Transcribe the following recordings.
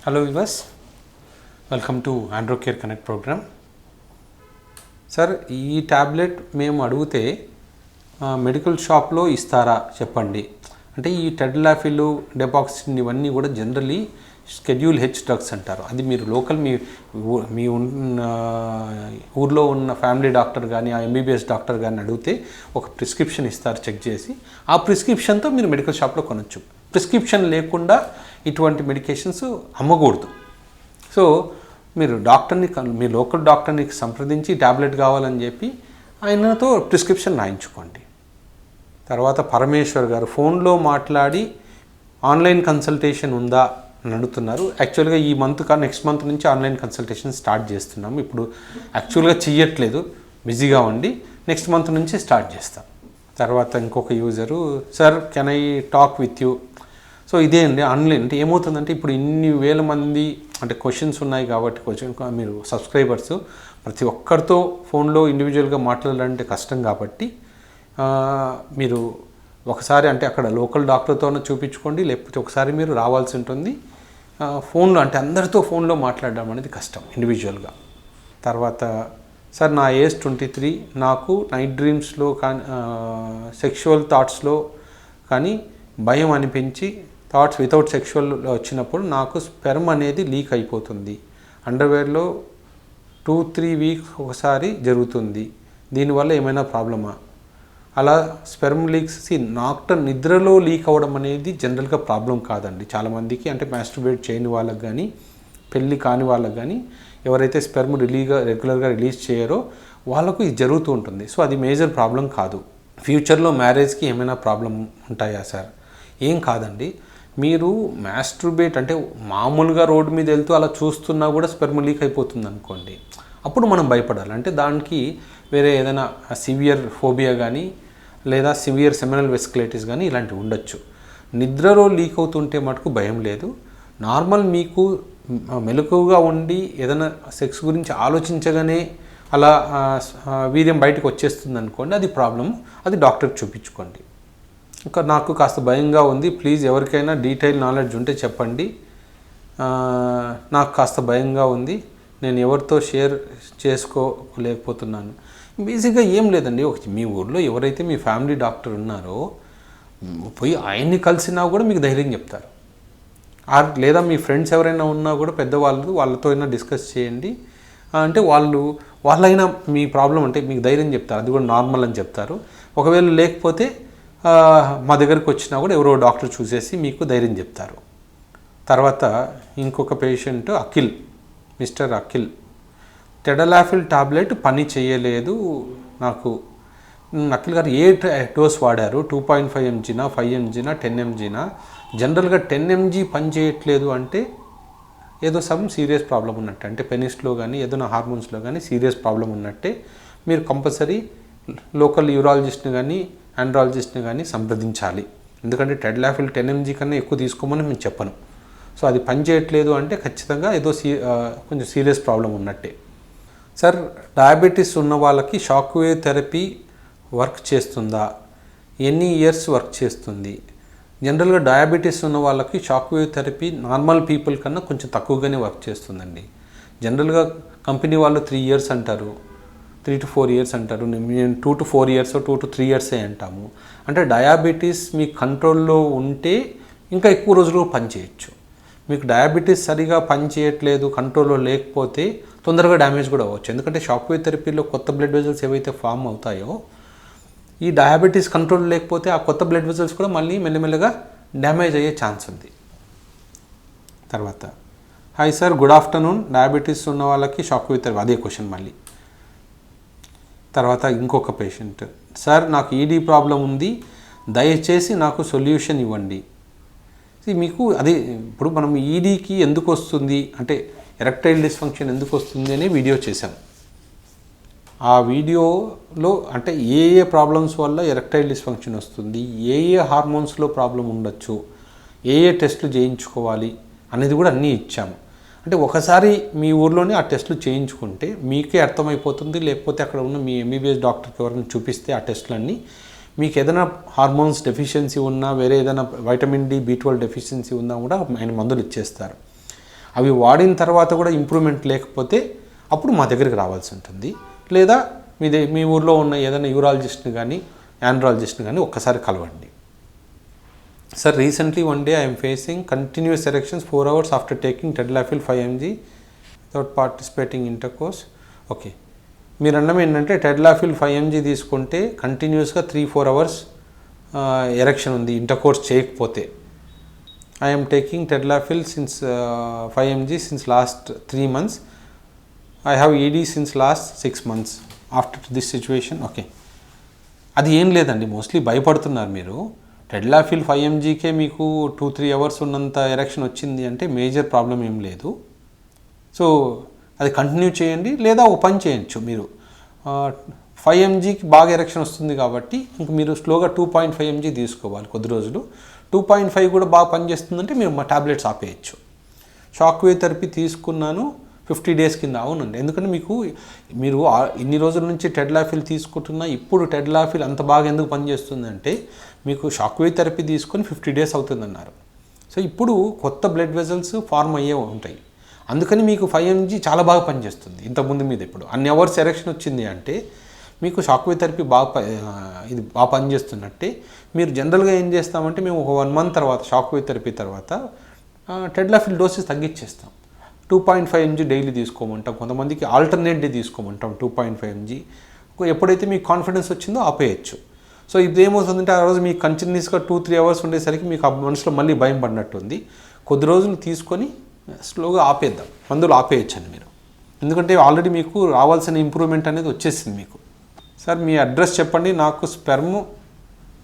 Hello viewers, welcome to Androcare connect program. Sir, ఈ tablet మేము అడిగితే మెడికల్ షాప్లో ఇస్తారా చెప్పండి. అంటే ఈ టెడ్లాఫిల్, డెపాక్సిన్ ఇవన్నీ కూడా జనరలీ షెడ్యూల్ హెచ్ డ్రగ్స్ అంటారు. అది మీరు లోకల్ మీ ఉన్న ఊర్లో ఉన్న ఫ్యామిలీ డాక్టర్ కానీ ఆ ఎంబీబీఎస్ డాక్టర్ కానీ అడిగితే ఒక ప్రిస్క్రిప్షన్ ఇస్తారు చెక్ చేసి. ఆ ప్రిస్క్రిప్షన్తో మీరు మెడికల్ షాప్లో కొనవచ్చు. ప్రిస్క్రిప్షన్ లేకుండా ఇటువంటి మెడికేషన్స్ అమ్మకూడదు. సో మీరు డాక్టర్ని, మీ లోకల్ డాక్టర్ని సంప్రదించి ట్యాబ్లెట్ కావాలని చెప్పి ఆయనతో ప్రిస్క్రిప్షన్ రాయించుకోండి. తర్వాత పరమేశ్వర్ గారు ఫోన్లో మాట్లాడి ఆన్లైన్ కన్సల్టేషన్ ఉందా అని అడుగుతున్నారు. యాక్చువల్గా ఈ మంత్ నెక్స్ట్ మంత్ నుంచి ఆన్లైన్ కన్సల్టేషన్ స్టార్ట్ చేస్తున్నాము. ఇప్పుడు యాక్చువల్గా చెయ్యట్లేదు, బిజీగా ఉండి నెక్స్ట్ మంత్ నుంచి స్టార్ట్ చేస్తాం. తర్వాత ఇంకొక user, sir can I talk with you. So ఇదే అండి ఆన్లైన్. అంటే ఏమవుతుందంటే ఇప్పుడు ఇన్ని వేల మంది అంటే క్వశ్చన్స్ ఉన్నాయి కాబట్టి మీరు సబ్స్క్రైబర్స్ ప్రతి ఒక్కరితో ఫోన్లో ఇండివిజువల్గా మాట్లాడాలంటే కష్టం కాబట్టి మీరు ఒకసారి అంటే అక్కడ లోకల్ డాక్టర్తోనే చూపించుకోండి, లేకపోతే ఒకసారి మీరు రావాల్సి ఉంటుంది. ఫోన్లో అంటే అందరితో ఫోన్లో మాట్లాడడం అనేది కష్టం ఇండివిజువల్గా. తర్వాత సార్ నా ఏజ్ 23, నాకు నైట్ డ్రీమ్స్లో కానీ సెక్షువల్ థాట్స్లో కానీ భయం అనిపించి థాట్స్ వితౌట్ సెక్షువల్ వచ్చినప్పుడు నాకు స్పెర్మ్ అనేది లీక్ అయిపోతుంది. అండర్వేర్లో 2-3 వీక్స్ ఒకసారి జరుగుతుంది. దీనివల్ల ఏమైనా ప్రాబ్లమా? అలా స్పెర్మ్ లీక్స్ నిద్రలో లీక్ అవ్వడం అనేది జనరల్గా ప్రాబ్లం కాదండి. చాలామందికి అంటే మాస్టర్బేట్ చేయని వాళ్ళకి కానీ పెళ్ళి కాని వాళ్ళకి కానీ ఎవరైతే స్పెర్మ్ రెగ్యులర్గా రిలీజ్ చేయరో వాళ్ళకు ఇది జరుగుతూ ఉంటుంది. సో అది మేజర్ ప్రాబ్లం కాదు. ఫ్యూచర్లో మ్యారేజ్కి ఏమైనా ప్రాబ్లం ఉంటాయా సార్? ఏం కాదండి. మీరు మాస్టర్బేట్ అంటే మామూలుగా రోడ్డు మీద వెళ్తూ అలా చూస్తున్నా కూడా స్పెర్మ్ లీక్ అయిపోతుంది అనుకోండి, అప్పుడు మనం భయపడాలి. అంటే దానికి వేరే ఏదైనా సివియర్ ఫోబియా కానీ లేదా సివియర్ సెమినల్ వెసికులైటిస్ కానీ ఇలాంటివి ఉండొచ్చు. నిద్రలో లీక్ అవుతుంటే మటుకు భయం లేదు. నార్మల్ మీకు మెలకువగా ఉండి ఏదైనా సెక్స్ గురించి ఆలోచించగానే అలా వీర్యం బయటకు వచ్చేస్తుంది అనుకోండి, అది ప్రాబ్లం. అది డాక్టర్కి చూపించుకోండి. ఇంకా నాకు కాస్త భయంగా ఉంది, ప్లీజ్ ఎవరికైనా డీటెయిల్ నాలెడ్జ్ ఉంటే చెప్పండి. నాకు కాస్త భయంగా ఉంది, నేను ఎవరితో షేర్ చేసుకోలేకపోతున్నాను. బేసిక్గా ఏం లేదండి, మీ ఊర్లో ఎవరైతే మీ ఫ్యామిలీ డాక్టర్ ఉన్నారో పోయి ఆయన్ని కలిసినా కూడా మీకు ధైర్యం చెప్తారు. లేదా మీ ఫ్రెండ్స్ ఎవరైనా ఉన్నా కూడా పెద్దవాళ్ళు, వాళ్ళతో అయినా డిస్కస్ చేయండి. అంటే వాళ్ళైనా మీ ప్రాబ్లం అంటే మీకు ధైర్యం చెప్తారు, అది కూడా నార్మల్ అని చెప్తారు. ఒకవేళ లేకపోతే మా దగ్గరికి వచ్చినా కూడా ఎవరో డాక్టర్ చూసేసి మీకు ధైర్యం చెప్తారు. తర్వాత ఇంకొక patient Akhil, mister Akhil, tadalafil tablet పని చేయలేదు నాకు. అఖిల్ గారు ఏ డోస్ వాడారు? 2.5 mgనా, 5 mgనా, 10 mgనా? జనరల్గా 10 mg పని చేయట్లేదు అంటే ఏదో సీరియస్ ప్రాబ్లం ఉన్నట్టే, అంటే పెనిస్లో కానీ ఏదైనా హార్మోన్స్లో కానీ సీరియస్ ప్రాబ్లం ఉన్నట్టే. మీరు కంపల్సరీ లోకల్ యూరాలజిస్ట్ని కానీ ఆండ్రాలజిస్ట్ని కానీ సంప్రదించాలి. ఎందుకంటే టెడ్లాఫిల్ 10 mg కన్నా ఎక్కువ తీసుకోమని నేను చెప్పను. సో అది పని చేయట్లేదు అంటే ఖచ్చితంగా ఏదో కొంచెం సీరియస్ ప్రాబ్లం ఉన్నట్టే. సార్, డయాబెటీస్ ఉన్న వాళ్ళకి షాక్ వేవ్ థెరపీ వర్క్ చేస్తుందా? ఎన్ని ఇయర్స్ వర్క్ చేస్తుంది? జనరల్గా డయాబెటీస్ ఉన్న వాళ్ళకి shock wave therapy normal people కన్నా కొంచెం తక్కువగానే వర్క్ చేస్తుందండి. జనరల్గా కంపెనీ వాళ్ళు 3 years అంటారు, 3 to 4 years అంటారు. మేము 2 to 4 years, 2 to 3 years అంటాము. అంటే డయాబెటీస్ మీ కంట్రోల్లో ఉంటే ఇంకా ఎక్కువ రోజులు పనిచేయచ్చు. మీకు డయాబెటీస్ సరిగా పనిచేయట్లేదు, కంట్రోల్లో లేకపోతే తొందరగా డ్యామేజ్ కూడా అవ్వచ్చు. ఎందుకంటే షాక్ వేవ్ థెరపీలో కొత్త బ్లడ్ వెజల్స్ ఏవైతే ఫామ్ అవుతాయో, ఈ డయాబెటీస్ కంట్రోల్ లేకపోతే ఆ కొత్త బ్లడ్ వెజల్స్ కూడా మళ్ళీ మెల్లమెల్లగా డ్యామేజ్ అయ్యే ఛాన్స్ ఉంది. తర్వాత hi sir, good afternoon. Diabetes ఉన్న వాళ్ళకి షాక్ వేవ్ థెరపీ, అదే క్వశ్చన్ మళ్ళీ. తర్వాత ఇంకొక పేషెంట్, సార్ నాకు ఈడీ ప్రాబ్లం ఉంది, దయచేసి నాకు సొల్యూషన్ ఇవ్వండి. మీకు అదే ఇప్పుడు మనం ఈడీకి ఎందుకు వస్తుంది అంటే ఎరెక్టైల్ డిస్ఫంక్షన్ ఎందుకు వస్తుంది అనే వీడియో చేశాం. ఆ వీడియోలో అంటే ఏ ప్రాబ్లమ్స్ వల్ల ఎరెక్టైల్ డిస్ఫంక్షన్ వస్తుంది, ఏ హార్మోన్స్లో ప్రాబ్లం ఉండొచ్చు, ఏ టెస్టులు చేయించుకోవాలి అనేది కూడా అన్నీ ఇచ్చాము. అంటే ఒకసారి మీ ఊర్లోనే ఆ టెస్టులు చేయించుకుంటే మీకే అర్థమైపోతుంది. లేకపోతే అక్కడ ఉన్న మీ ఎంబీబీఎస్ డాక్టర్కి ఎవరైనా చూపిస్తే ఆ టెస్టులన్నీ మీకు ఏదైనా హార్మోన్స్ డెఫిషియన్సీ ఉన్నా, వేరే ఏదైనా వైటమిన్ D, B12 డెఫిషియన్సీ ఉన్నా కూడా ఆయన మందులు ఇచ్చేస్తారు. అవి వాడిన తర్వాత కూడా ఇంప్రూవ్మెంట్ లేకపోతే అప్పుడు మా దగ్గరికి రావాల్సి ఉంటుంది, లేదా మీ ఊర్లో ఉన్న ఏదైనా యూరాలజిస్ట్ని కానీ ఆండ్రాలజిస్ట్ని కానీ ఒక్కసారి కలవండి. Sir recently one day I'm facing continuous erections 4 hours after taking tadalafil 5 mg without participating intercourse. Okay, మీరు అన్నం ఏంటంటే టెడ్లాఫిల్ 5 mg తీసుకుంటే కంటిన్యూస్గా 3-4 hours ఎరెక్షన్ ఉంది ఇంటర్కోర్స్ చేయకపోతే. I'm taking tadalafil since 5 mg since last 3 months. I have ED since last 6 months after this situation. Okay, అది ఏం లేదండి, మోస్ట్లీ భయపడుతున్నారు మీరు. టెడ్లాఫిల్ 5 mgకే మీకు 2-3 hours ఉన్నంత ఎరెక్షన్ వచ్చింది అంటే మేజర్ ప్రాబ్లం ఏం లేదు. సో అది కంటిన్యూ చేయండి, లేదా ఓ పని చేయొచ్చు మీరు. 5 mgకి బాగా ఎరెక్షన్ వస్తుంది కాబట్టి ఇంక మీరు స్లోగా 2.5 mg తీసుకోవాలి కొద్ది రోజులు. 2.5 కూడా బాగా పనిచేస్తుందంటే మీరు మా టాబ్లెట్స్ ఆపేయచ్చు. షాక్ వేవ్ థెరపీ తీసుకున్నాను 50 days కింద. అవునండి, ఎందుకంటే మీరు ఇన్ని రోజుల నుంచి టెడ్లాఫిల్ తీసుకుంటున్నా ఇప్పుడు టెడ్లాఫిల్ అంత బాగా ఎందుకు పనిచేస్తుందంటే మీకు షాక్ వేవ్ థెరపీ తీసుకొని 50 days అవుతుందన్నారు. సో ఇప్పుడు కొత్త బ్లడ్ వెజల్స్ ఫార్మ్ అయ్యే ఉంటాయి, అందుకని మీకు 5 mg చాలా బాగా పనిచేస్తుంది ఇంతకుముందు మీద. ఇప్పుడు అన్ని అవర్స్ ఎరెక్షన్ వచ్చింది అంటే మీకు షాక్ వేవ్ థెరపీ ఇది బాగా పనిచేస్తున్నట్టే. మీరు జనరల్గా ఏం చేస్తామంటే మేము ఒక 1 month తర్వాత షాక్ వేవ్ థెరపీ తర్వాత టెడ్లాఫిల్ డోసెస్ తగ్గించేస్తాం. 2.5 mg డైలీ తీసుకోమంటాం, కొంతమందికి ఆల్టర్నేట్ డే తీసుకోమంటాం 2.5 mg. ఎప్పుడైతే మీకు కాన్ఫిడెన్స్ వచ్చిందో ఆపేయచ్చు. సో ఇది ఏమవుతుందంటే ఆ రోజు మీకు కంటిన్యూస్గా 2-3 hours ఉండేసరికి మీకు ఆ మనసులో మళ్ళీ భయం పడినట్టుంది. కొద్ది రోజులు తీసుకొని స్లోగా ఆపేద్దాం, మందులు ఆపేయచ్చండి మీరు, ఎందుకంటే ఆల్రెడీ మీకు రావాల్సిన ఇంప్రూవ్మెంట్ అనేది వచ్చేసింది మీకు. సార్ మీ అడ్రస్ చెప్పండి. నాకు స్పెర్మ్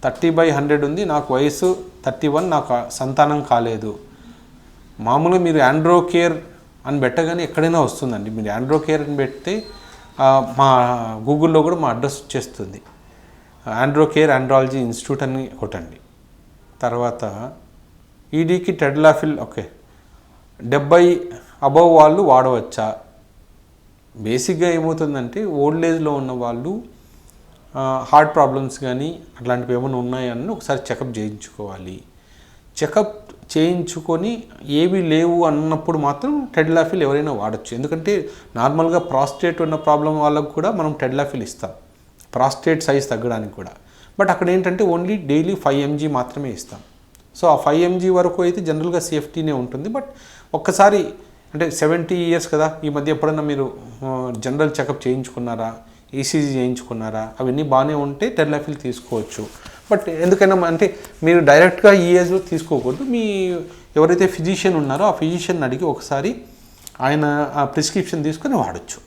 30/100 ఉంది, నాకు వయసు 31, నాకు సంతానం కాలేదు. మామూలుగా మీరు ఆండ్రోకేర్ అని పెట్టగానే ఎక్కడైనా వస్తుందండి. మీరు ఆండ్రోకేర్ అని పెడితే మా గూగుల్లో కూడా మా అడ్రస్ వచ్చేస్తుంది. ఆండ్రోకేర్ ఆండ్రాలజీ ఇన్స్టిట్యూట్ అని కొట్టండి. తర్వాత ఈడీకి టెడ్లాఫిల్ ఓకే 70 అబవ్ వాళ్ళు వాడవచ్చా? బేసిక్గా ఏమవుతుందంటే ఓల్డ్ ఏజ్లో ఉన్న వాళ్ళు హార్ట్ ప్రాబ్లమ్స్ కానీ అట్లాంటివి ఏమైనా ఉన్నాయని ఒకసారి చెకప్ చేయించుకోవాలి. చెకప్ చేయించుకొని ఏవి లేవు అన్నప్పుడు మాత్రం టెడ్లాఫిల్ ఎవరైనా వాడచ్చు. ఎందుకంటే నార్మల్గా ప్రాస్టేట్ ఉన్న ప్రాబ్లం వాళ్ళకు కూడా మనం టెడ్లాఫిల్ ఇస్తాం, ప్రాస్టేట్ సైజ్ తగ్గడానికి కూడా. బట్ అక్కడ ఏంటంటే ఓన్లీ డైలీ 5 mg మాత్రమే ఇస్తాం. సో ఆ 5 mg వరకు అయితే జనరల్గా సేఫ్టీనే ఉంటుంది. బట్ ఒక్కసారి అంటే 70 years కదా, ఈ మధ్య ఎప్పుడన్నా మీరు జనరల్ చెకప్ చేయించుకున్నారా, ఈసీజీ చేయించుకున్నారా, అవన్నీ బాగానే ఉంటే టెడ్లాఫిల్ తీసుకోవచ్చు. బట్ ఎందుకైనా అంటే మీరు డైరెక్ట్గా ఈ ఏజ్లో తీసుకోకూడదు. మీ ఎవరైతే ఫిజిషియన్ ఉన్నారో ఆ ఫిజిషియన్ అడిగి ఒకసారి ఆయన ఆ ప్రిస్క్రిప్షన్ తీసుకొని వాడచ్చు.